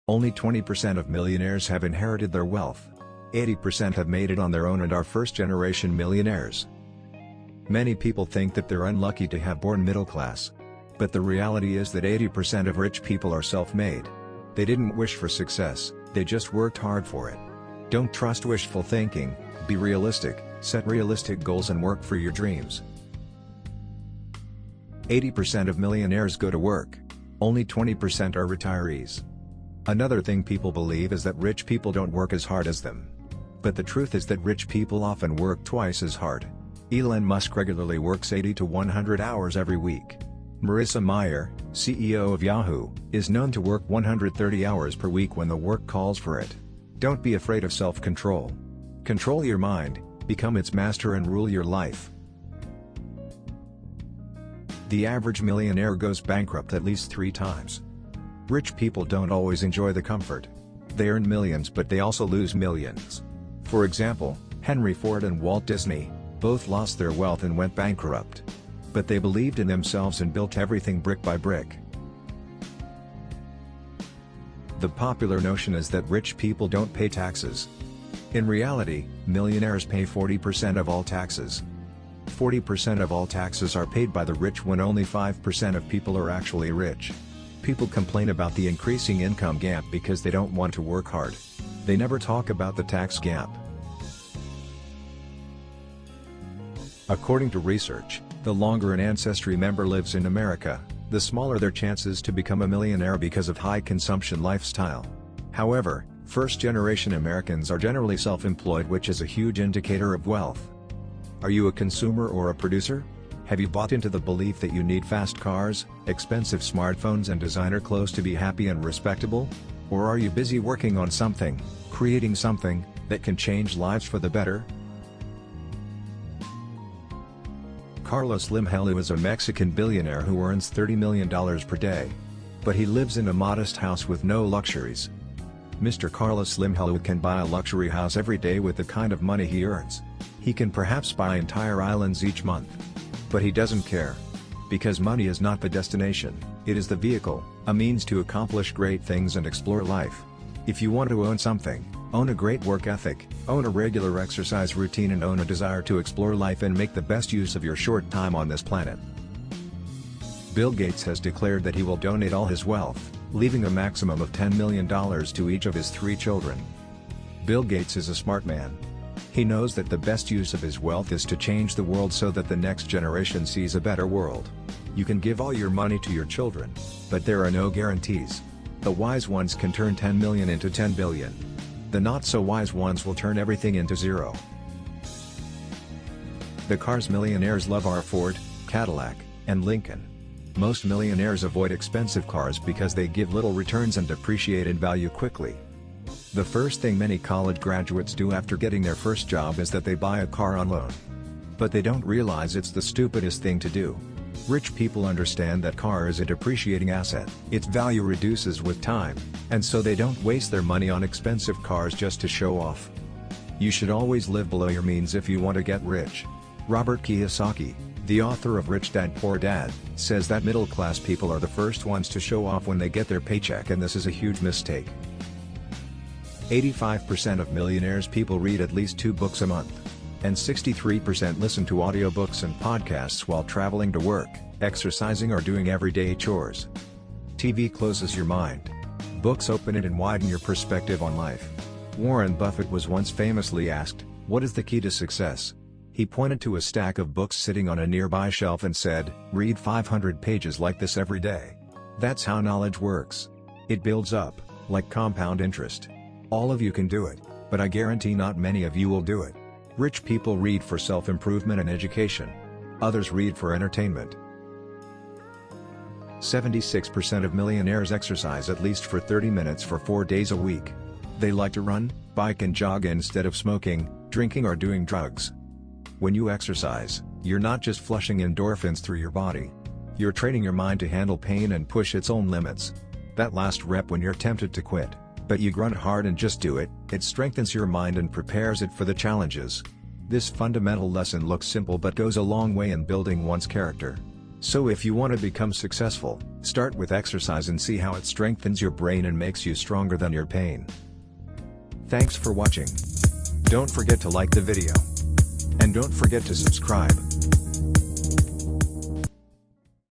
Only 20% of millionaires have inherited their wealth. 80% have made it on their own and are first-generation millionaires. Many people think that they're unlucky to have born middle class. But the reality is that 80% of rich people are self-made. They didn't wish for success, they just worked hard for it. Don't trust wishful thinking, be realistic, set realistic goals and work for your dreams. 80% of millionaires go to work. Only 20% are retirees. Another thing people believe is that rich people don't work as hard as them. But the truth is that rich people often work twice as hard. Elon Musk regularly works 80 to 100 hours every week. Marissa Mayer, CEO of Yahoo, is known to work 130 hours per week when the work calls for it. Don't be afraid of self-control. Control your mind, become its master and rule your life. The average millionaire goes bankrupt at least 3 times. Rich people don't always enjoy the comfort. They earn millions but they also lose millions. For example, Henry Ford and Walt Disney, both lost their wealth and went bankrupt. But they believed in themselves and built everything brick by brick. The popular notion is that rich people don't pay taxes. In reality, millionaires pay 40% of all taxes. 40% of all taxes are paid by the rich when only 5% of people are actually rich. People complain about the increasing income gap because they don't want to work hard. They never talk about the tax gap. According to research, the longer an ancestry member lives in America, the smaller their chances to become a millionaire because of high consumption lifestyle. However, first-generation Americans are generally self-employed, which is a huge indicator of wealth. Are you a consumer or a producer? Have you bought into the belief that you need fast cars, expensive smartphones and designer clothes to be happy and respectable? Or are you busy working on something, creating something, that can change lives for the better? Carlos Lim Hello is a Mexican billionaire who earns $30 million per day. But he lives in a modest house with no luxuries. Mr. Carlos Lim Hello can buy a luxury house every day with the kind of money he earns. He can perhaps buy entire islands each month. But he doesn't care. Because money is not the destination, it is the vehicle, a means to accomplish great things and explore life. If you want to own something, own a great work ethic, own a regular exercise routine and own a desire to explore life and make the best use of your short time on this planet. Bill Gates has declared that he will donate all his wealth, leaving a maximum of $10 million to each of his 3 children. Bill Gates is a smart man. He knows that the best use of his wealth is to change the world so that the next generation sees a better world. You can give all your money to your children, but there are no guarantees. The wise ones can turn 10 million into 10 billion. The not-so-wise ones will turn everything into 0. The cars millionaires love are Ford, Cadillac, and Lincoln. Most millionaires avoid expensive cars because they give little returns and depreciate in value quickly. The first thing many college graduates do after getting their first job is that they buy a car on loan. But they don't realize it's the stupidest thing to do. Rich people understand that car is a depreciating asset, its value reduces with time, and so they don't waste their money on expensive cars just to show off. You should always live below your means if you want to get rich. Robert Kiyosaki, the author of Rich Dad Poor Dad, says that middle-class people are the first ones to show off when they get their paycheck, and this is a huge mistake. 85% of millionaires people read at least 2 books a month. And 63% listen to audiobooks and podcasts while traveling to work, exercising or doing everyday chores. TV closes your mind. Books open it and widen your perspective on life. Warren Buffett was once famously asked, "What is the key to success?" He pointed to a stack of books sitting on a nearby shelf and said, "Read 500 pages like this every day." That's how knowledge works. It builds up, like compound interest. All of you can do it, but I guarantee not many of you will do it. Rich people read for self-improvement and education. Others read for entertainment. 76% of millionaires exercise at least for 30 minutes for 4 days a week. They like to run, bike and jog instead of smoking, drinking or doing drugs. When you exercise, you're not just flushing endorphins through your body. You're training your mind to handle pain and push its own limits. That last rep when you're tempted to quit, but you grunt hard and just do it, it strengthens your mind and prepares it for the challenges. This fundamental lesson looks simple but goes a long way in building one's character. So if you want to become successful, Start with exercise and see how it strengthens your brain and makes you stronger than your pain. Thanks for watching. Don't forget to like the video. And don't forget to subscribe.